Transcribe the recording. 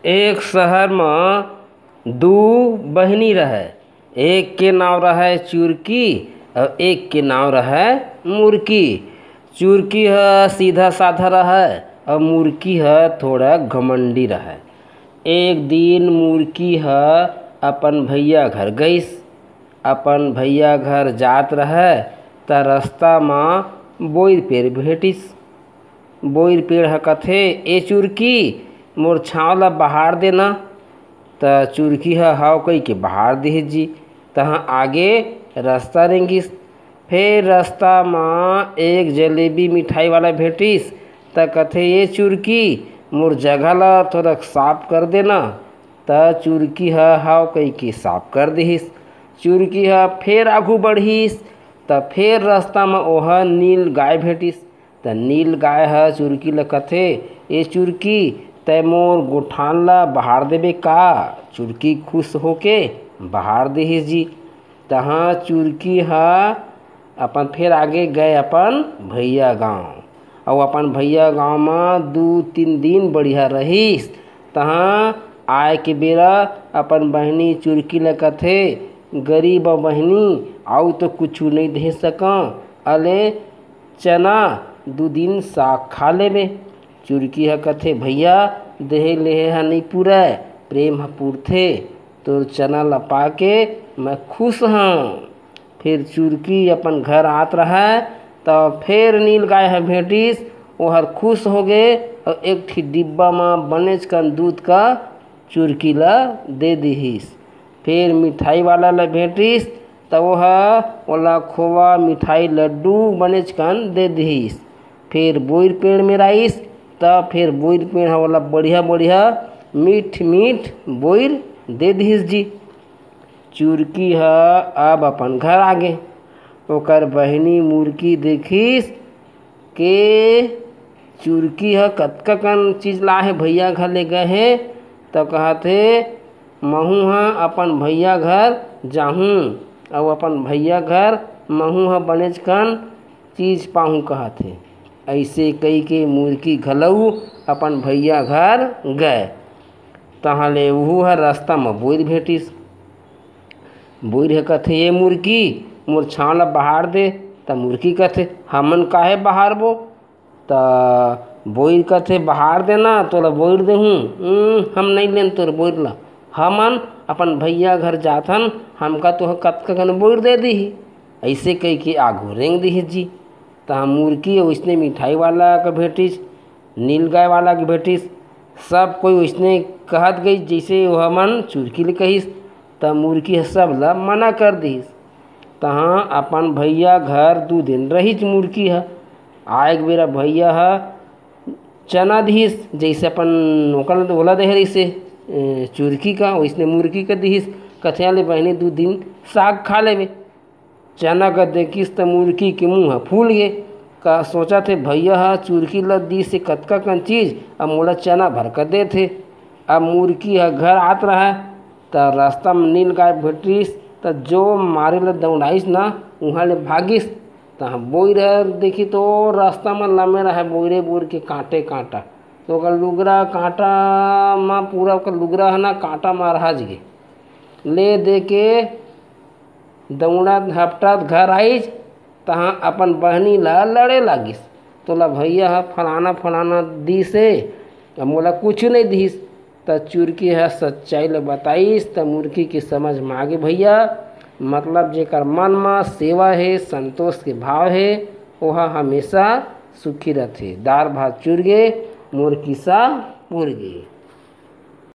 एक शहर में दू बहनी रहे। एक के नाम रहे चुरकी और एक के नाम रहे मुर्की। चुरकी है सीधा साधा रहे और मुर्की है थोड़ा घमंडी रहे। एक दिन मुर्की है अपन भैया घर गईस। अपन भैया घर जात रहे त रास्ता में बोइर पेड़ भेटिस। बोइर पेड़ ह कथे ए चुरकी मोर छाँव ला बहार देना। त चुरकी हाव कही के बहार देहिस जी। तहाँ आगे रास्ता रेंगिस। फिर रास्ता में एक जलेबी मिठाई वाला भेटिस त कथे ये चुरकी मोर जगह ला थोड़ा साफ कर देना। त चुरकी हाव कही के साफ कर देहिस। चुरकी फिर आगू बढ़िस त फिर रास्ता में ओह नील गाय भेटिस। त नील गाय चुरकी ला कथे ए चुरकी तै मोर गोठान ला बहार देबे का। चुरकी खुश होके बहार देहिस जी। तहाँ चुरकी अपन फिर आगे गए अपन भैया गांव। और अपन भैया गांव में 2-3 दिन बढ़िया रहीस। तहाँ आए के बेरा अपन बहनी चुरकी ला कथे गरीब बहनी आउ तो कुछ नहीं दे सका, अले चना 2 दिन साग खा लेबे। चुरकी कथे भैया देहे लेहे नहीं पूरा प्रेम पूरथे तो चना ला पाके मैं खुश हूँ। फिर चुरकी अपन घर आत रहा तो फिर नील गाय भेटिस। ओहर खुश हो गए और एक ठी डिब्बा में बनेच कन दूध का चुरकी ला दे दिहिस। फिर मिठाई वाला ला भेटिस तो वह ओला खोवा मिठाई लड्डू बनेच कन दे दिहिस। फिर बोइर पेड़ में राइस तब फिर बोइर पेड़ वाला बढ़िया बढ़िया मीठ मीठ बोइर दे दिहिस जी। चुरकी अब अपन घर आगे। ओकर बहनी मुर्की देखिस के चुरकी कतका कन चीज लाए भैया घर ले गए है तो कहते महू अपन भैया घर जाहूँ और अपन भैया घर महू बनेच कन चीज पाहूँ कहते। ऐसे कही के मुर्की घलऊ अपन भैया घर गए। तहाँ ले वहू रास्ता में बोइर भेटिस। बोइर कथे ये मुर्की मोर छाँव ला बहार दे। त मुर्की कथे हमन काहे बहार बो। त बोइर कथे बहार देना तोला बोइर देहूँ। हम नहीं लेन तोर बोइर ला, हमन अपन भैया घर जाथन, हमका तो कतका कन बोइर दे दिही। ऐसे कही के आगू रेंग दिहिस जी। तहाँ मुर्की वैसने मिठाई वाला के भेटिस, नील गाय वाला के भेटिस। सब कोई वैसने कहत गई जैसे वह मन चुरकी ले कहिस। त मुर्की सब ला मना कर दिहिस। तहाँ अपन भैया घर 2 दिन रहीच मुर्की आए बेरा भैया चना दिहिस जैसे अपन ओकर ओला देहे रहिसे चुरकी का वैसने मुर्गी का दिहिस। कथिया ले बहनी 2 दिन साग खा लेबे। चना का देखिस त मुर्गी के मुँह फूल गे। का सोचा थे भैया चुरकी ला दी से कतका कन चीज अब मोला चना भर कर दे थे। अब मुर्गी घर आत रहा त रास्ता में नील गाय भेटिस त जो मारे ला दौड़ाइस ना वहाँ ले भागिस। तहाँ बोइर देखी तो रास्ता में लमे रहा बोइरे बोइर के कांटे कांटा। तो ओकर लुगरा कांटा में पूरा ओकर लुगरा है ना कांटा मार गे। ले दे के दौड़ा हपटत घर आइस। तहाँ अपन बहनी ला लड़े लागिस। तोला भैया फलाना फलाना दी से मोला कुछ नहीं दिहिस। त चुरकी सच्चाई ले बताइस त मुर्गी के समझ में आगे भैया मतलब जेकर मन में सेवा है संतोष के भाव है वह हमेशा सुखी रहते। दार भात चुर गे मोर किस्सा पुर गे।